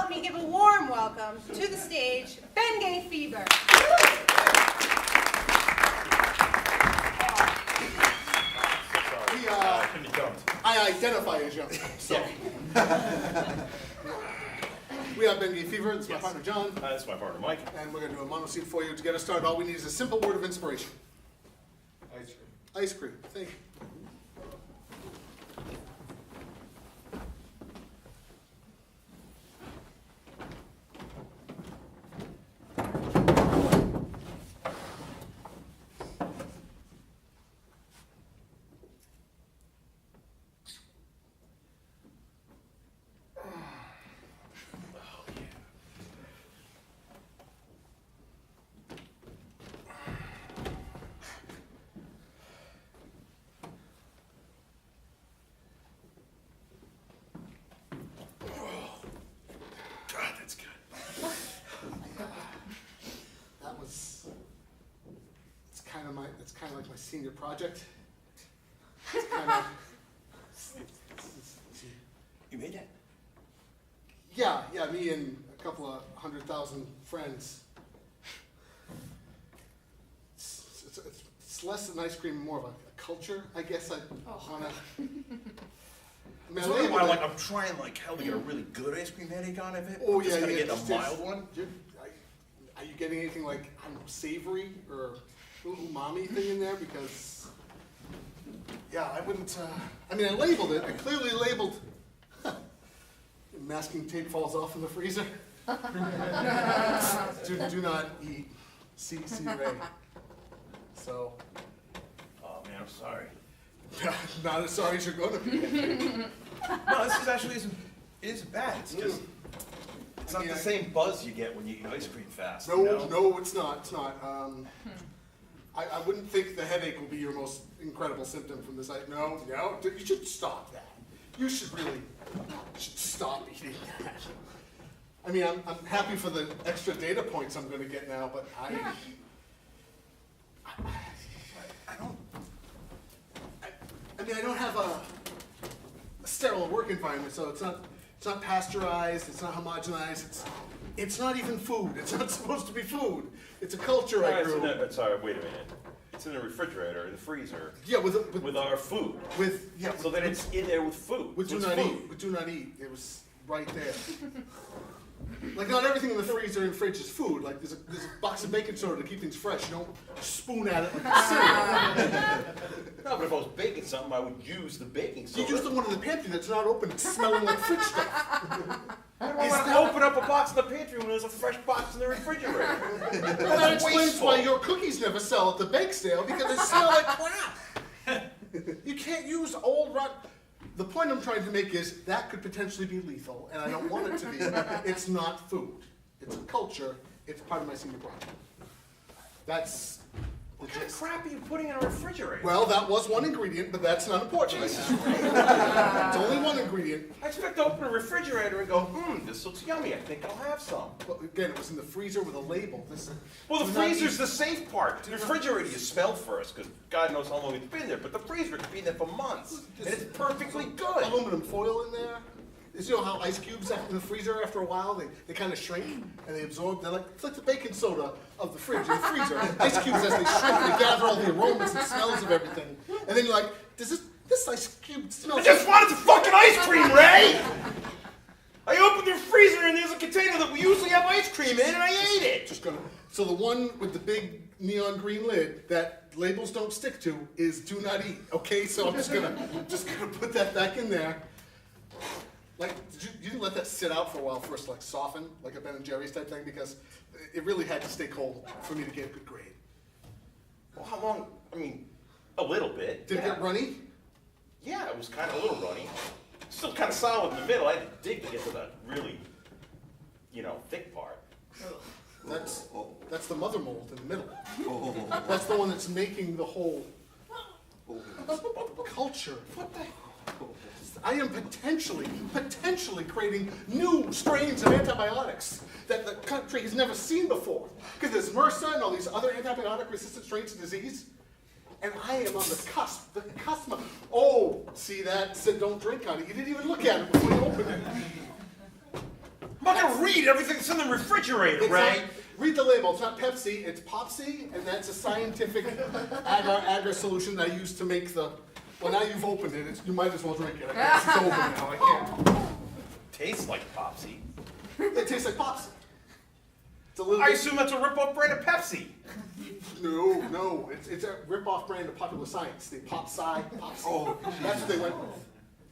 help me give a warm welcome to the stage, Bengay Fever. I identify as young, so. We have Bengay Fever, this is my partner John. This is my partner Mike. And we're going to do a mono scene for you. To get us started, all we need is a simple word of inspiration. Ice cream. Ice cream, thank you. It's kind of like my senior project. It's kind of, You made that? yeah, me and a couple of 100,000 friends. It's less than ice cream, more of a culture, I guess. I want to. It's really why, like, I'm trying like hell to get a really good ice cream headache out of it. Oh, I'm just yeah, gonna yeah, get a mild one. Are you getting anything like, I don't know, savory or a little umami thing in there? Because, yeah, I wouldn't, I mean, I labeled it. I clearly labeled, masking tape falls off in the freezer. do not eat. See Ray. So. Oh man, I'm sorry. Not as sorry as you're going to be. No, this is actually isn't bad. It's just it's not the same buzz you get when you eat ice cream fast. No, you know? no, it's not. It's not. I wouldn't think the headache will be your most incredible symptom from this. No, you should stop that. You should really stop eating that. I mean, I'm happy for the extra data points I'm going to get now, but I don't have a sterile work environment, so it's not pasteurized, it's not homogenized, it's not even food. It's not supposed to be food. It's a culture I grew. Sorry, wait a minute. It's in the refrigerator, or the freezer. Yeah, with our food. So that it's in there with food. With do not eat. With do not eat. It was right there. Like, not everything in the freezer and fridge is food. Like, there's a box of baking soda to keep things fresh. You don't spoon at it like a cereal. No, but if I was baking something, I would use the baking soda. You use the one in the pantry that's not open. It's smelling like fridge stuff. I don't want to open up a box in the pantry when there's a fresh box in the refrigerator. Well, that explains why your cookies never sell at the bake sale, because they smell like crap. You can't use old rotten. The point I'm trying to make is that could potentially be lethal, and I don't want it to be. It's not food. It's a culture. It's part of my senior project. That's what kind of crap are you putting in a refrigerator? Well, that was one ingredient, but that's not important. It's only one ingredient. I expect to open a refrigerator and go, this looks yummy. I think I'll have some. But again, it was in the freezer with a label. Well, the freezer's the safe part. The refrigerator, you smell first, because God knows how long it's been there. But the freezer could be in there for months, and it's perfectly good. Aluminum foil in there. You know how ice cubes in the freezer, after a while, they kind of shrink and they absorb. It's like the baking soda of the fridge, in the freezer. Ice cubes, as they shrink, they gather all the aromas and smells of everything. And then you're like, does this ice cube smell? I just wanted some fucking ice cream, Ray! I opened the freezer and there's a container that we usually have ice cream in, and I ate it. So the one with the big neon green lid that labels don't stick to is do not eat. Okay, so I'm just gonna put that back in there. Like, you didn't let that sit out for a while first, like soften, like a Ben & Jerry's type thing, because it really had to stay cold for me to get a good grade. Well, how long? I mean, a little bit. Did it get runny? Yeah, it was kind of a little runny. Still kind of solid in the middle. I had to dig to get to the really, thick part. That's the mother mold in the middle. That's the one that's making the whole culture. What the? I am potentially creating new strains of antibiotics that the country has never seen before. Because there's MRSA and all these other antibiotic-resistant strains of disease. And I am on the cusp of, see that? Said don't drink on it. You didn't even look at it before you opened it. I'm not gonna read everything that's in the refrigerator, It's Ray. not- read the label. It's not Pepsi. It's Popsy, and that's a scientific agar-agar solution that I use to make the. Well, now you've opened it. You might as well drink it. I guess it's open now. I can't. Tastes like Popsy. It tastes like Popsy. It's a little. I bit- assume that's a rip-off brand of Pepsi. No. It's a rip-off brand of Popular Science. They Popsy. Oh, That's what they went with.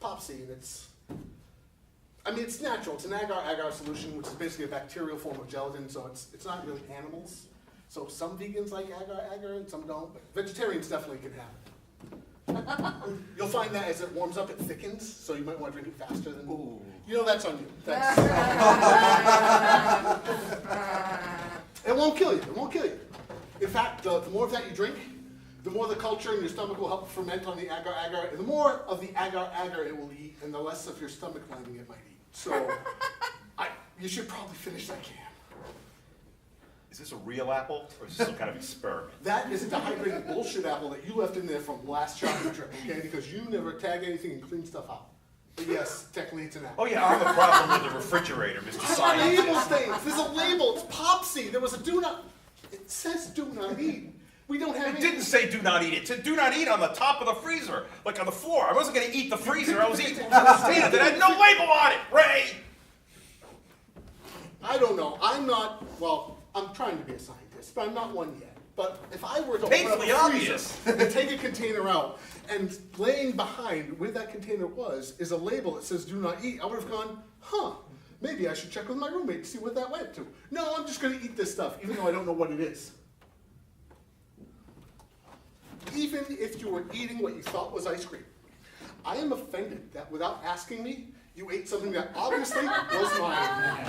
Popsy, and it's. I mean, it's natural. It's an agar-agar solution, which is basically a bacterial form of gelatin, so it's not really animals. So some vegans like agar-agar and some don't, but vegetarians definitely can have it. You'll find that as it warms up, it thickens, so you might want to drink it faster than. Ooh. You know, that's on you. That's, it won't kill you. It won't kill you. In fact, the more of that you drink, the more the culture in your stomach will help ferment on the agar-agar, and the more of the agar-agar it will eat, and the less of your stomach lining it might eat. So, you should probably finish that can. Is this a real apple, or is this some kind of experiment? That is a dehydrated bullshit apple that you left in there from last shopping trip, okay? Because you never tag anything and clean stuff out. But yes, technically it's an apple. Oh yeah, I'm the problem with the refrigerator, Mr. There's Scientist. label stains. There's a label. It's Popsy. There was a do not. It says do not eat. We don't have It any. didn't say do not eat. It said do not eat on the top of the freezer, like on the floor. I wasn't going to eat the freezer. I was eating the container that had no label on it, Ray. I don't know. I'm not. Well, I'm trying to be a scientist, but I'm not one yet. But if I were to open up Painfully a obvious. freezer and take a container out, and laying behind where that container was is a label that says do not eat, I would have gone, huh? Maybe I should check with my roommate to see what that went to. No, I'm just going to eat this stuff, even though I don't know what it is. Even if you were eating what you thought was ice cream, I am offended that without asking me, you ate something that obviously was mine.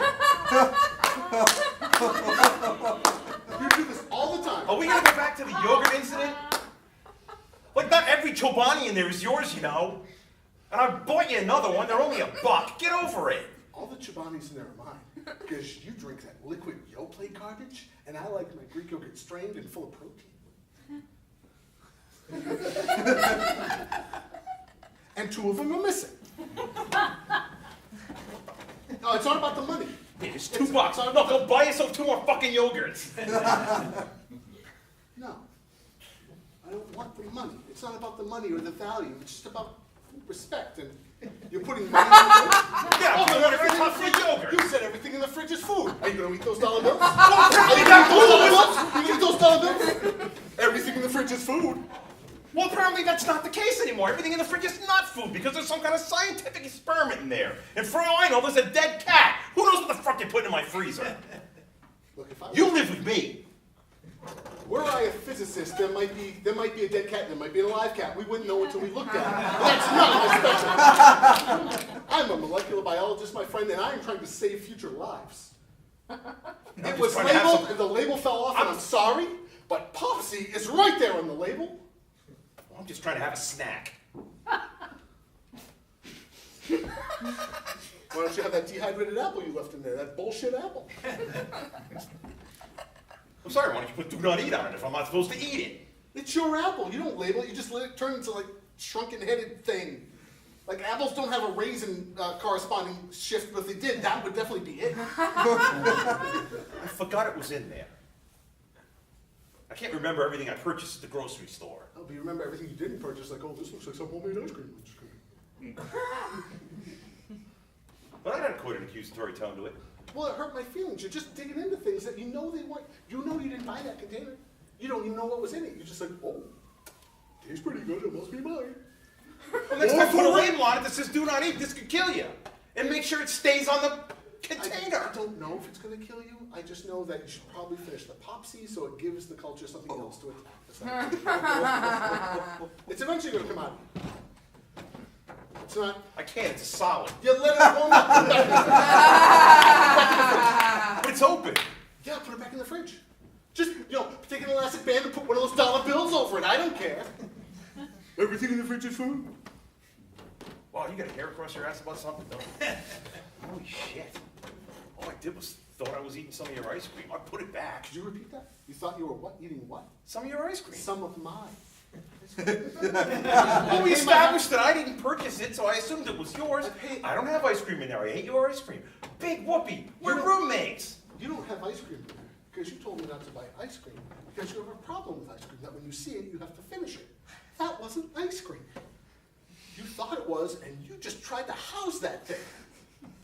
You do this all the time. Are we going to go back to the yogurt incident? Like, not every Chobani in there is yours, you know. And I bought you another one. They're only $1. Get over it. All the Chobanis in there are mine, because you drink that liquid Yoplait garbage, and I like my Greek yogurt strained and full of protein. And 2 of them are missing. No, it's not about the money. It's $2. Look, go buy yourself 2 more fucking yogurts. No. I don't want the money. It's not about the money or the value. It's just about respect. And you're putting money in the fridge? Yeah, Oh, put then everything in the fridge yogurt. You said everything in the fridge is food. Are you going to eat those dollar bills? Are you going to eat those dollar bills? You going to eat those dollar bills? Everything in the fridge is food. Well, apparently that's not the case anymore. Everything in the fridge is not food because there's some kind of scientific experiment in there. And for all I know, there's a dead cat. Who knows what the fuck they put in my freezer? Look, if I You live with me. were I a physicist, there might be a dead cat, there might be an alive cat. We wouldn't know until we looked at it. That's not my specialty. I'm a molecular biologist, my friend, and I am trying to save future lives. It was trying to have labeled, some- and the label fell off, and I'm sorry, but Popsy is right there on the label. I'm just trying to have a snack. Why don't you have that dehydrated apple you left in there, that bullshit apple? I'm sorry, why don't you put do not eat on it if I'm not supposed to eat it? It's your apple, you don't label it, you just let it turn into like shrunken-headed thing. Like apples don't have a raisin corresponding shift, but if they did, that would definitely be it. I forgot it was in there. I can't remember everything I purchased at the grocery store. Oh, but you remember everything you didn't purchase, like, oh, this looks like some homemade ice cream. I'm just kidding. But I had quite an accusatory tone to it. Well, it hurt my feelings. You're just digging into things that you know they weren't. You know you didn't buy that container. You don't even know what was in it. You're just like, oh, tastes pretty good. It must be mine. Well, next time put a label on it that says do not eat. This could kill you. And make sure it stays on the container. I don't know if it's going to kill you. I just know that you should probably finish the Popsy so it gives the culture something else to attack. It's eventually going to come out. It's not. I can't. It's a solid. You let it warm up. Put it back in the fridge. But it's open. Yeah, put it back in the fridge. Just, take an elastic band and put one of those dollar bills over it. I don't care. Everything in the fridge is food. Wow, you got a hair across your ass about something, don't you? Holy shit. All I did was thought I was eating some of your ice cream. I put it back. Could you repeat that? You thought you were what? Eating what? Some of your ice cream. Some of mine. Well, we established that I didn't purchase it, so I assumed it was yours. I don't have ice cream in there. I ate your ice cream. Bitch. Big whoopee. We're roommates. You don't have ice cream there because you told me not to buy ice cream because you have a problem with ice cream, that when you see it, you have to finish it. That wasn't ice cream. You thought it was, and you just tried to house that thing.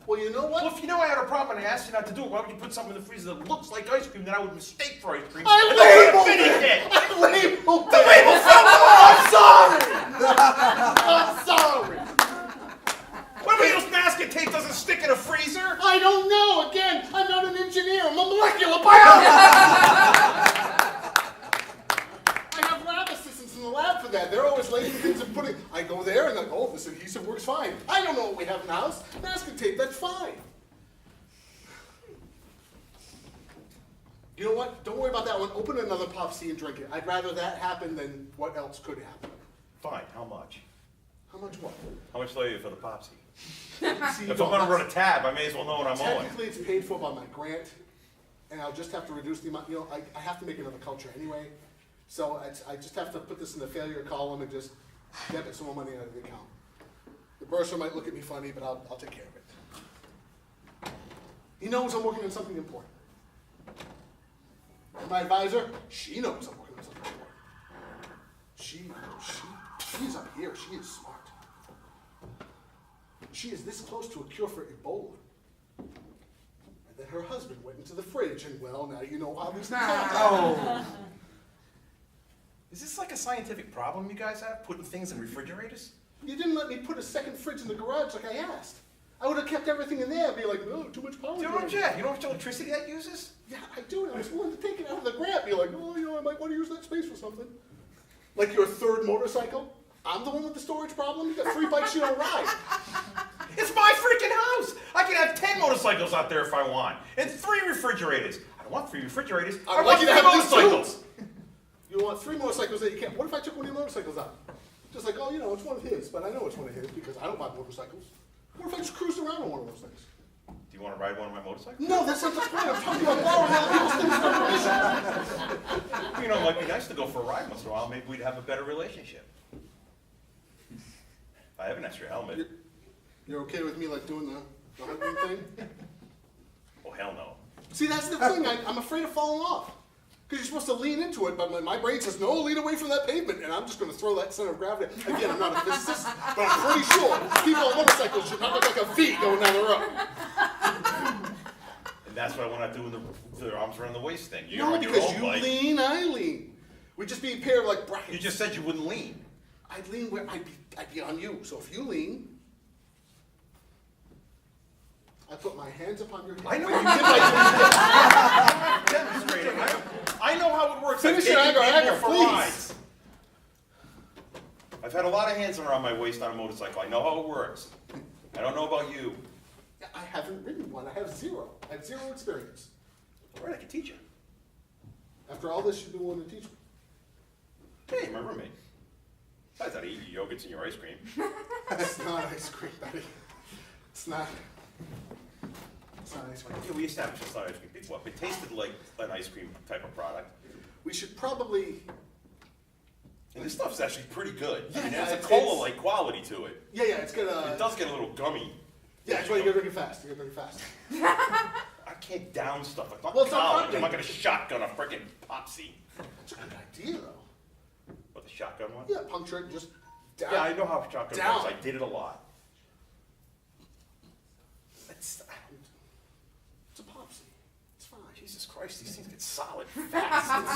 Well, you know what? Well, if you know I had a problem and I asked you not to do it, why would you put something in the freezer that looks like ice cream that I would mistake for ice cream? I and then labeled finish it! it! I labeled The it! label's I'm sorry! I'm sorry! What do you mean those masking tape doesn't stick in a freezer? I don't know. Again, I'm not an engineer. I'm a molecular biologist. I have lab assistants in the lab for that. They're always laying things and putting. I go there and I go, oh, this adhesive works fine. I don't know what we have in the house. Masking tape, that's fine. You know what? Don't worry about that one. Open another Pop C and drink it. I'd rather that happen than what else could happen. Fine, how much? How much what? How much do I owe you for the Popsy? See, If I'm gonna run a tab, I may as well know what I'm owing. technically, it's paid for by my grant, and I'll just have to reduce the amount, I have to make another culture anyway. So I just have to put this in the failure column and just debit some more money out of the account. The bursar might look at me funny, but I'll take care of it. He knows I'm working on something important. And my advisor, she knows I'm working on something important. She's up here, she is smart. She is this close to a cure for Ebola. And then her husband went into the fridge, and well, now you know how these things happen. Oh. Is this like a scientific problem you guys have, putting things in refrigerators? You didn't let me put a second fridge in the garage like I asked. I would have kept everything in there and be like, no, too much power. You don't know how much electricity that uses? Yeah, I do, and I was willing to take it out of the grant, be like, oh, I might want to use that space for something. Like your third motorcycle? I'm the one with the storage problem? You got 3 bikes you don't ride. It's my freaking house! I can have 10 motorcycles out there if I want, and 3 refrigerators. I don't want 3 refrigerators. I I'd want like you to 3 have these motorcycles. You want 3 motorcycles that you can't. What if I took one of your motorcycles out? Just like, oh, it's one of his, but I know it's one of his because I don't buy motorcycles. What if I just cruised around on one of those things? Do you want to ride one of my motorcycles? No, that's not the point. I'm talking about borrowing other people's things for permission. You know, it might be nice to go for a ride once in a while. Maybe we'd have a better relationship. I have an extra helmet. You're okay with me like doing the hunting thing? Oh, hell no. See, that's the thing. I'm afraid of falling off. Because you're supposed to lean into it, but my brain says, no, lean away from that pavement. And I'm just going to throw that center of gravity. Again, I'm not a physicist, but I'm pretty sure people on motorcycles should not look like a V going down the road. And that's what I want to do with the arms around the waist thing. You're No, on your because own you bike. lean, I lean. We'd just be a pair of like brackets. You just said you wouldn't lean. I'd lean where I'd be on you. So if you lean, I put my hands upon your head. I know When you you did like demonstrating. I know how it works. Finish I've your taken anger, people for please. rides. I've had a lot of hands around my waist on a motorcycle. I know how it works. I don't know about you. I haven't ridden one. I have 0. I have 0 experience. All right, I can teach you. After all this, you've been willing to teach me. Hey, my roommate. Besides, I'd eat your yogurts and your ice cream. It's not ice cream, buddy. It's not. It's not ice cream. Yeah, we established it's not ice cream. It tasted like an ice cream type of product. We should probably. And this stuff's actually pretty good. I mean, Yeah, there's a it's- cola-like quality to it. Yeah, it's gonna. It does get a little gummy. Yeah, that's why you gotta drink it fast. You gotta drink it fast. I can't down stuff. I'm not Well, it's not college. pumpkin. I'm not gonna shotgun a freaking Popsy. It's a good idea, though. What, the shotgun one? Yeah, puncture it just down. Yeah, I know how shotgun Down. works. I did it a lot. It's a Popsy. It's fine. Jesus Christ, these things get solid fast.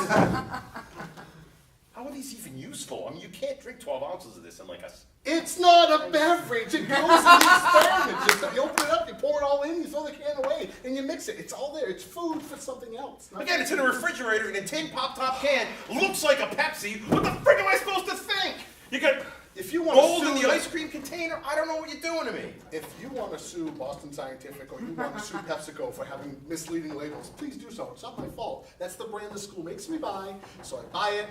How are these even useful? I mean, you can't drink 12 ounces of this in like a... It's not a beverage. It goes in the experiment. Just you open it up, you pour it all in, you throw the can away, and you mix it. It's all there. It's food for something else. Again, it's in a refrigerator in a tin pop-top can. Looks like a Pepsi. What the frick am I supposed to think? You got If you want gold to in sue the them- ice cream container? I don't know what you're doing to me. If you want to sue Boston Scientific or you want to sue PepsiCo for having misleading labels, please do so. It's not my fault. That's the brand the school makes me buy, so I buy it.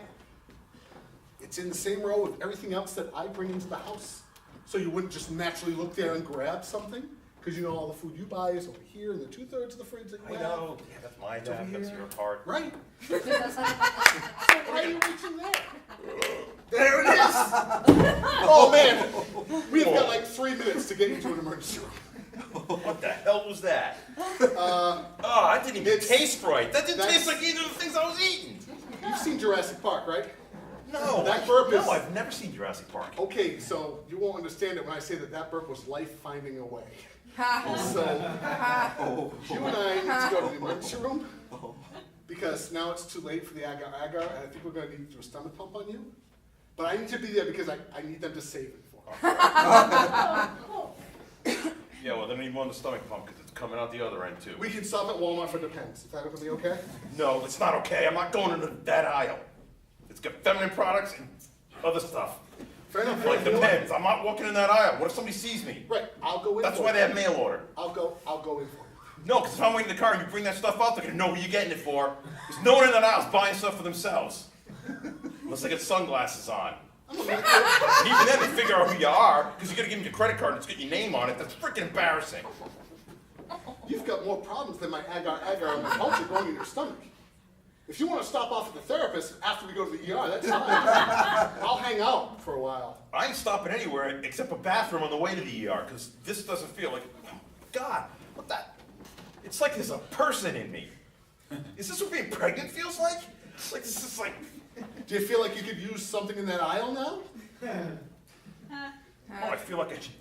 It's in the same row with everything else that I bring into the house. So you wouldn't just naturally look there and grab something, because you know all the food you buy is over here in the 2/3 of the fridge that you I have. know. Yeah, that's my It's over dad. That's here. your card. Right. So why are you reaching there? There it is! Oh man, we've got like 3 minutes to get into an emergency room. What the hell was that? That didn't even taste right. That didn't taste like either of the things I was eating. You've seen Jurassic Park, right? No. That burp is... No, I've never seen Jurassic Park. Okay, so you won't understand it when I say that burp was life finding a way. So, you and I need to go to the emergency room because now it's too late for the agar-agar, and I think we're going to need to do a stomach pump on you. But I need to be there because I need them to save it for us. Yeah, well, they don't even want the stomach pump because it's coming out the other end, too. We can stop at Walmart for Depends. Is that going to be okay? No, it's not okay. I'm not going into that aisle. It's got feminine products and other stuff. Fair enough. Like Depends. I'm not walking in that aisle. What if somebody sees me? Right, I'll go in That's for why you. they have mail order. I'll go in for you. No, because if I'm waiting in the car and you bring that stuff out, they're going to know who you're getting it for. There's no one in that aisle buying stuff for themselves. Unless they get sunglasses on. And even then, they figure out who you are, because you're going to give them your credit card and it's got your name on it. That's freaking embarrassing. You've got more problems than my agar-agar and my culture going in your stomach. If you want to stop off at the therapist after we go to the ER, that's fine. I'll hang out for a while. I ain't stopping anywhere except a bathroom on the way to the ER, because this doesn't feel like, oh, God, what that? It's like there's a person in me. Is this what being pregnant feels like? It's like, this is like... Do you feel like you could use something in that aisle now? Oh, I feel like I should...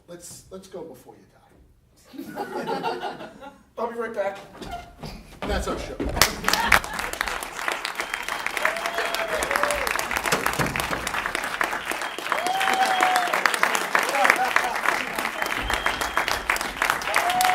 Let's go before you die. I'll be right back. That's our show.